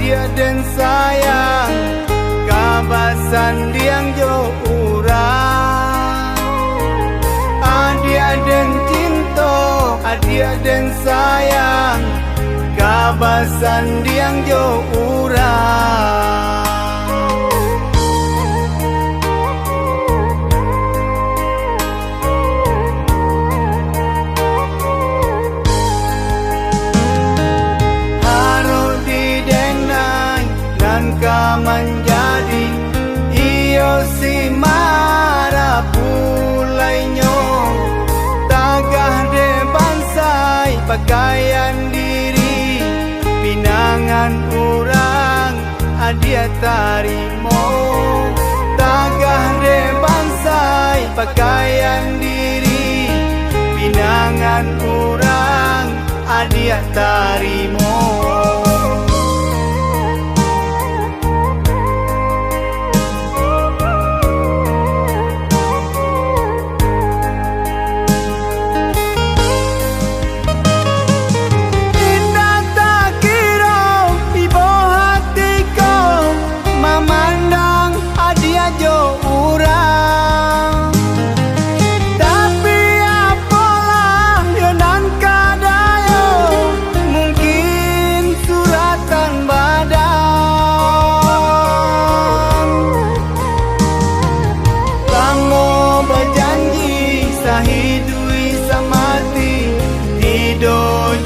adia dan sayang kabasan diang jo urang. Adia dan cinta, adia dan sayang kabasan diang jo urang. Menjadi iyo si mara pulainyo tagah de bansai pakaian diri pinangan urang adia tarimo. Tagah de bansai pakaian diri pinangan urang adia tarimo.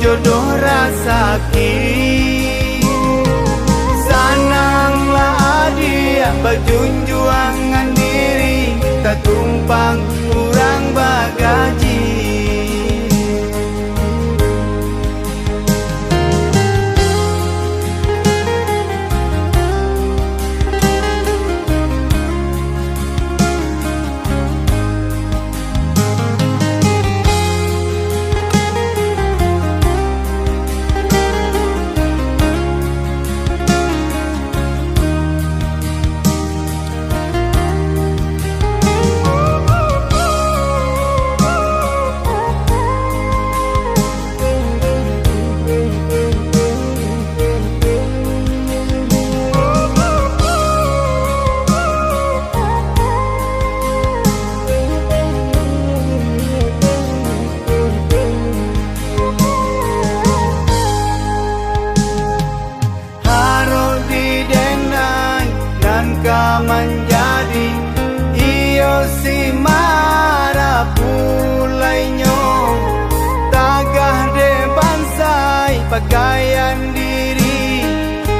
Jodoh rasaki sananglah adia berjunjuangan diri tak tumpang kurang bagaji. Menjadi iyo si mara pulainyo tagah de bansai pakaian diri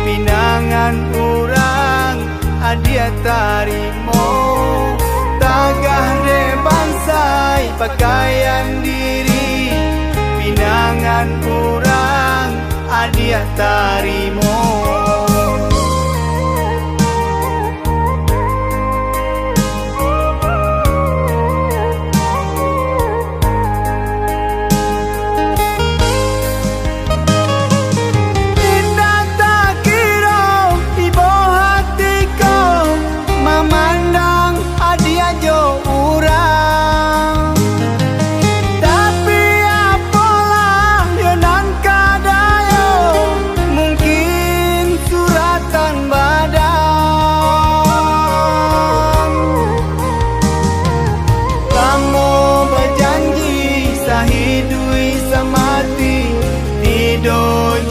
pinangan urang adia tarimo. Tagah de bansai pakaian diri pinangan urang adia tarimo.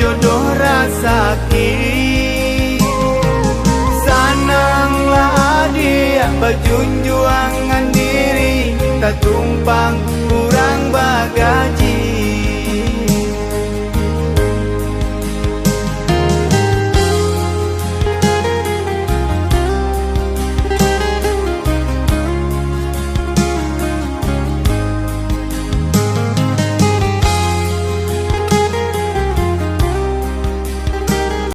Jodoh rasaki sananglah adia berjunjuangan diri tak tumpang